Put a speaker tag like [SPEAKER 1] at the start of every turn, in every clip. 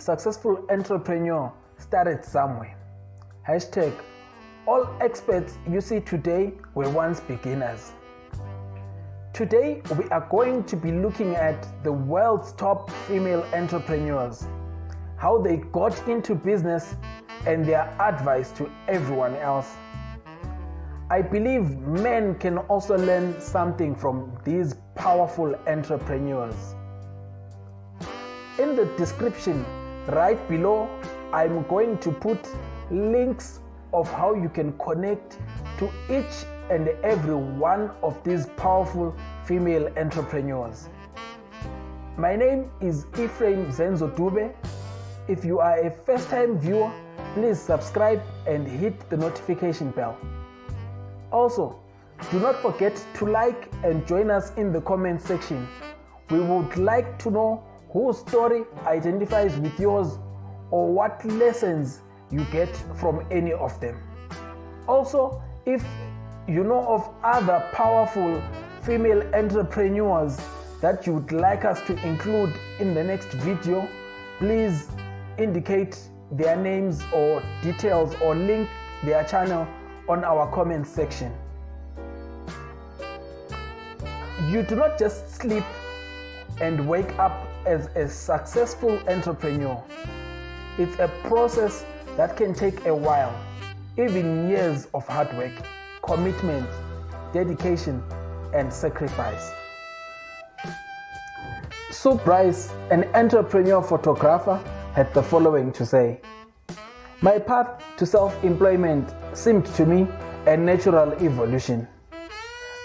[SPEAKER 1] successful entrepreneur started somewhere. Hashtag, all experts you see today were once beginners. Today, we are going to be looking at the world's top female entrepreneurs, how they got into business, and their advice to everyone else. I believe men can also learn something from these powerful entrepreneurs. In the description right below, I'm going to put links of how you can connect to each and every one of these powerful female entrepreneurs. My name is Ephraim Zenzo Dube. If you are a first-time viewer, please subscribe and hit the notification bell. Also, do not forget to like and join us in the comment section. We would like to know whose story identifies with yours or what lessons you get from any of them. Also, if you know of other powerful female entrepreneurs that you would like us to include in the next video, please indicate their names or details or link their channel on our comment section. You do not just sleep and wake up as a successful entrepreneur. It's a process that can take a while, even years of hard work, commitment, dedication, and sacrifice. Sue Bryce, an entrepreneur photographer, had the following to say: "My path to self-employment seemed to me a natural evolution,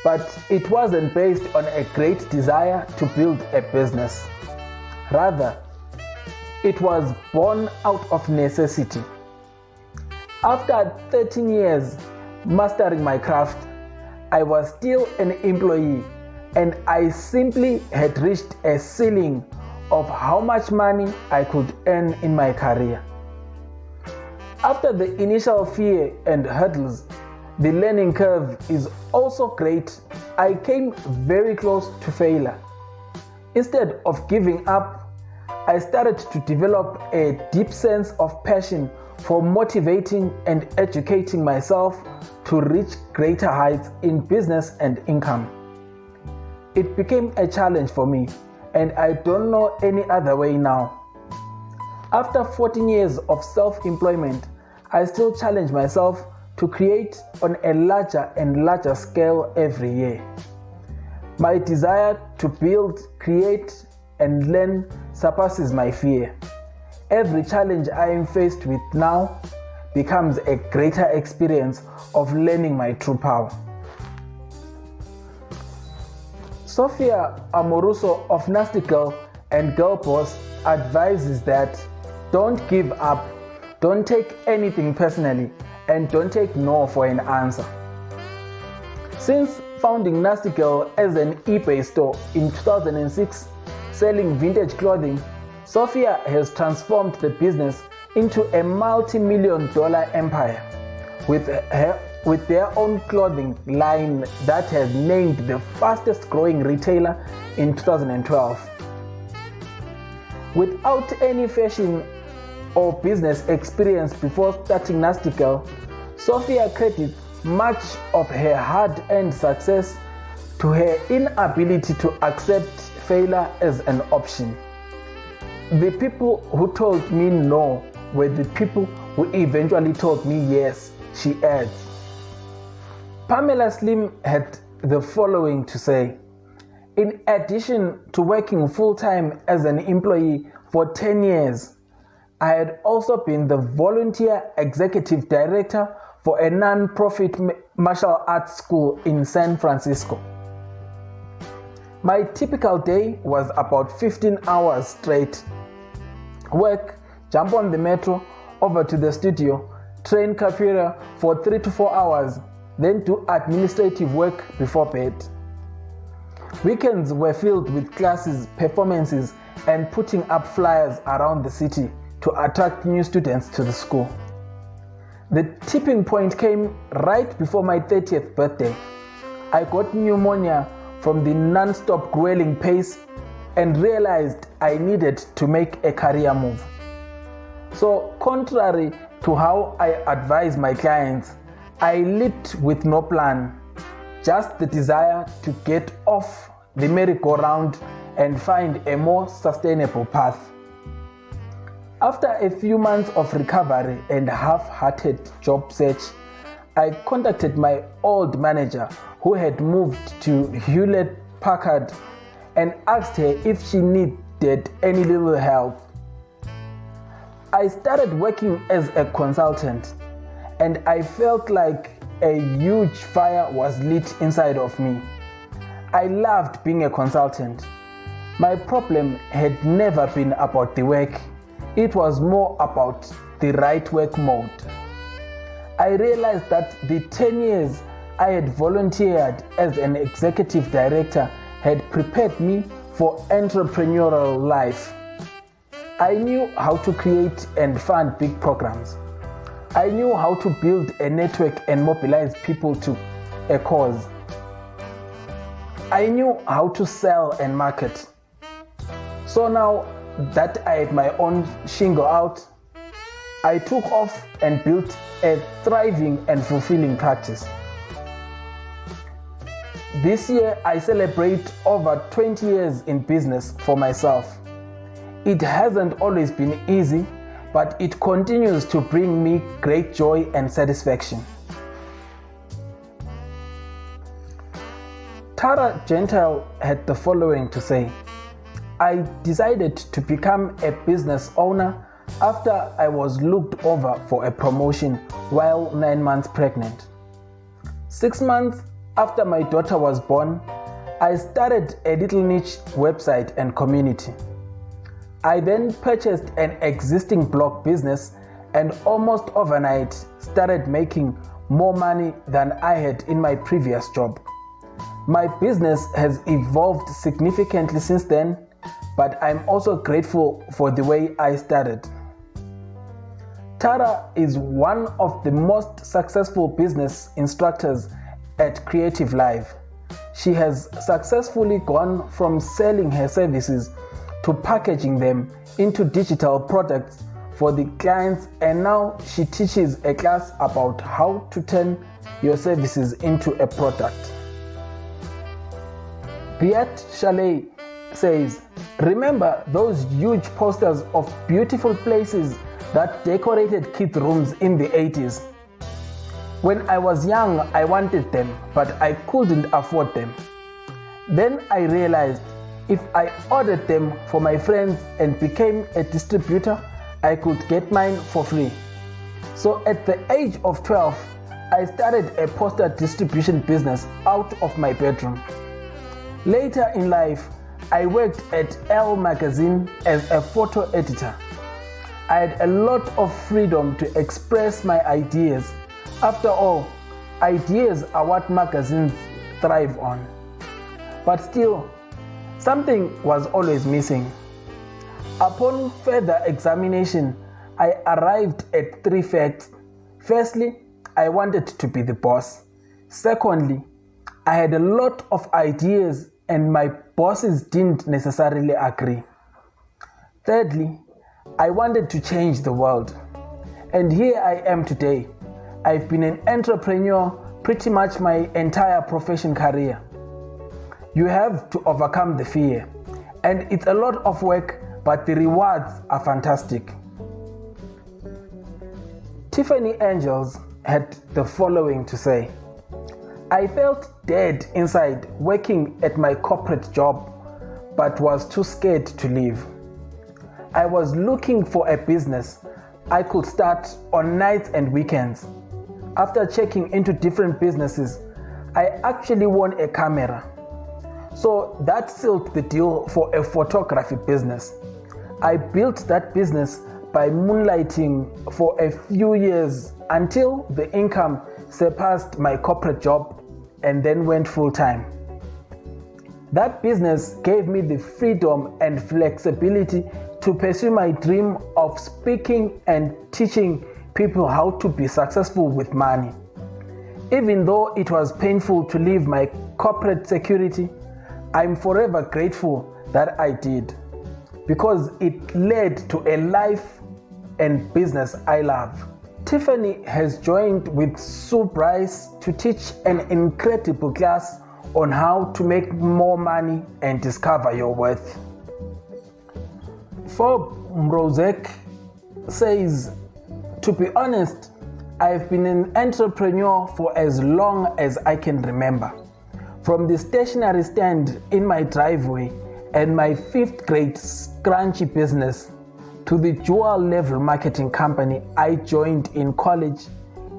[SPEAKER 1] but it wasn't based on a great desire to build a business. Rather, it was born out of necessity. After 13 years mastering my craft, I was still an employee, and I simply had reached a ceiling of how much money I could earn in my career. After the initial fear and hurdles, the learning curve is also great. I came very close to failure. Instead of giving up, I started to develop a deep sense of passion for motivating and educating myself to reach greater heights in business and income. It became a challenge for me, and I don't know any other way now. After 14 years of self-employment, I still challenge myself to create on a larger and larger scale every year. My desire to build, create, and learn surpasses my fear. Every challenge I am faced with now becomes a greater experience of learning my true power." Sophia Amoruso of Nasty Girl and Girl Boss advises that don't give up, don't take anything personally, and don't take no for an answer. Since founding Nasty Girl as an eBay store in 2006, selling vintage clothing, Sophia has transformed the business into a multi-million-dollar empire with their own clothing line that has named the fastest growing retailer in 2012. Without any fashion or business experience before starting Nasty Girl, Sophia credits much of her hard-earned success to her inability to accept failure as an option. "The people who told me no were the people who eventually told me yes," she adds. Pamela Slim had the following to say: "In addition to working full-time as an employee for 10 years, I had also been the volunteer executive director for a non-profit martial arts school in San Francisco. My typical day was about 15 hours straight. Work, jump on the metro, over to the studio, train capoeira for 3 to 4 hours, then do administrative work before bed. Weekends were filled with classes, performances, and putting up flyers around the city to attract new students to the school. The tipping point came right before my 30th birthday. I got pneumonia from the non-stop grueling pace and realized I needed to make a career move. So, contrary to how I advise my clients, I leaped with no plan, just the desire to get off the merry-go-round and find a more sustainable path. After a few months of recovery and half-hearted job search, I contacted my old manager who had moved to Hewlett-Packard and asked her if she needed any little help. I started working as a consultant, and I felt like a huge fire was lit inside of me. I loved being a consultant. My problem had never been about the work. It was more about the right work mode. I realized that the 10 years I had volunteered as an executive director had prepared me for entrepreneurial life. I knew how to create and fund big programs. I knew how to build a network and mobilize people to a cause. I knew how to sell and market. So now that I had my own shingle out, I took off and built a thriving and fulfilling practice. This year I celebrate over 20 years in business for myself. It hasn't always been easy, but it continues to bring me great joy and satisfaction. Tara Gentile had the following to say: I decided to become a business owner after I was looked over for a promotion while 9 months pregnant. 6 months after my daughter was born, I started a little niche website and community. I then purchased an existing blog business and almost overnight started making more money than I had in my previous job. My business has evolved significantly since then, but I'm also grateful for the way I started. Tara is one of the most successful business instructors at Creative Live. She has successfully gone from selling her services to packaging them into digital products for the clients, and now she teaches a class about how to turn your services into a product. Beat Shelly says, remember those huge posters of beautiful places that decorated kids' rooms in the 80s? When I was young, I wanted them, but I couldn't afford them. Then I realized if I ordered them for my friends and became a distributor, I could get mine for free. So at the age of 12, I started a poster distribution business out of my bedroom. Later in life, I worked at Elle magazine as a photo editor. I had a lot of freedom to express my ideas. After all, ideas are what magazines thrive on. But still, something was always missing. Upon further examination, I arrived at 3 facts. Firstly, I wanted to be the boss. Secondly, I had a lot of ideas and my bosses didn't necessarily agree. Thirdly, I wanted to change the world. And here I am today. I've been an entrepreneur pretty much my entire profession career. You have to overcome the fear, and it's a lot of work, but the rewards are fantastic. Tiffany Angels had the following to say: I felt dead inside working at my corporate job, but was too scared to leave. I was looking for a business I could start on nights and weekends. After checking into different businesses, I actually won a camera. So that sealed the deal for a photography business. I built that business by moonlighting for a few years until the income surpassed my corporate job and then went full-time. That business gave me the freedom and flexibility to pursue my dream of speaking and teaching people how to be successful with money. Even though it was painful to leave my corporate security, I'm forever grateful that I did, because it led to a life and business I love. Tiffany has joined with Sue Bryce to teach an incredible class on how to make more money and discover your worth. Rosy says, to be honest, I've been an entrepreneur for as long as I can remember. From the stationery stand in my driveway and my 5th grade scrunchy business to the dual level marketing company I joined in college,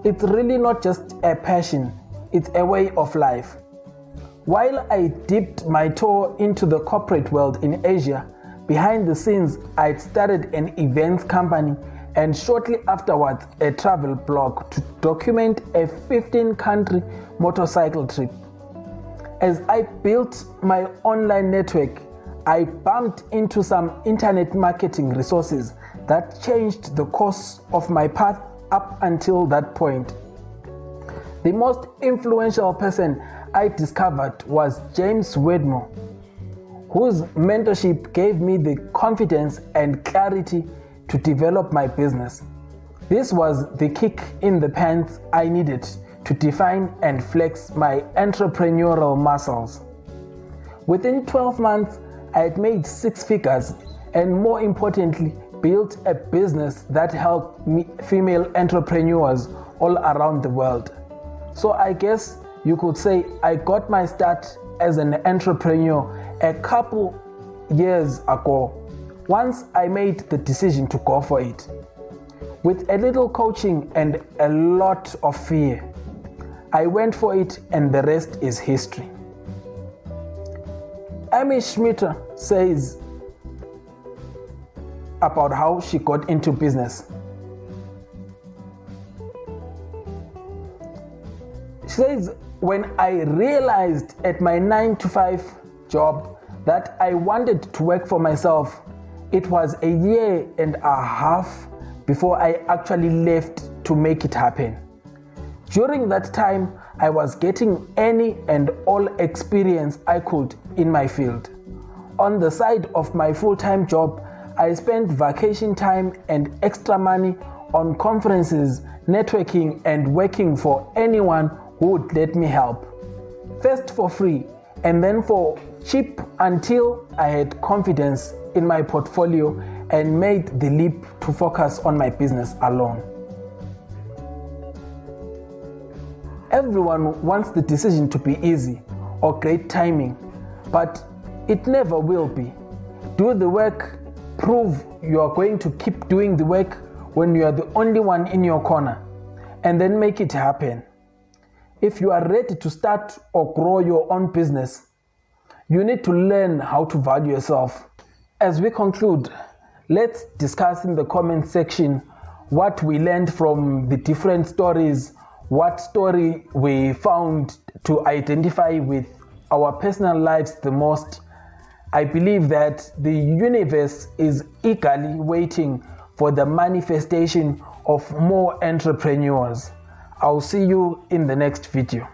[SPEAKER 1] it's really not just a passion, it's a way of life. While I dipped my toe into the corporate world in Asia, behind the scenes I'd started an events company and shortly afterwards a travel blog to document a 15-country motorcycle trip. As I built my online network, I bumped into some internet marketing resources that changed the course of my path up until that point. The most influential person I discovered was James Wedmore, whose mentorship gave me the confidence and clarity to develop my business. This was the kick in the pants I needed to define and flex my entrepreneurial muscles. Within 12 months, I had made 6 figures and, more importantly, built a business that helped female entrepreneurs all around the world. So I guess you could say I got my start as an entrepreneur a couple years ago, once I made the decision to go for it. With a little coaching and a lot of fear, I went for it, and the rest is history. Amy Schmitter says about how she got into business. She says, when I realized at my 9-to-5 job that I wanted to work for myself, it was a year and a half before I actually left to make it happen. During that time, I was getting any and all experience I could in my field. On the side of my full-time job, I spent vacation time and extra money on conferences, networking, and working for anyone who would let me help. First for free, and then for cheap, until I had confidence in my portfolio and made the leap to focus on my business alone. Everyone wants the decision to be easy or great timing, but it never will be. Do the work, prove you are going to keep doing the work when you are the only one in your corner, and then make it happen. If you are ready to start or grow your own business, you need to learn how to value yourself. As we conclude, let's discuss in the comment section what we learned from the different stories, what story we found to identify with our personal lives the most. I believe that the universe is eagerly waiting for the manifestation of more entrepreneurs. I'll see you in the next video.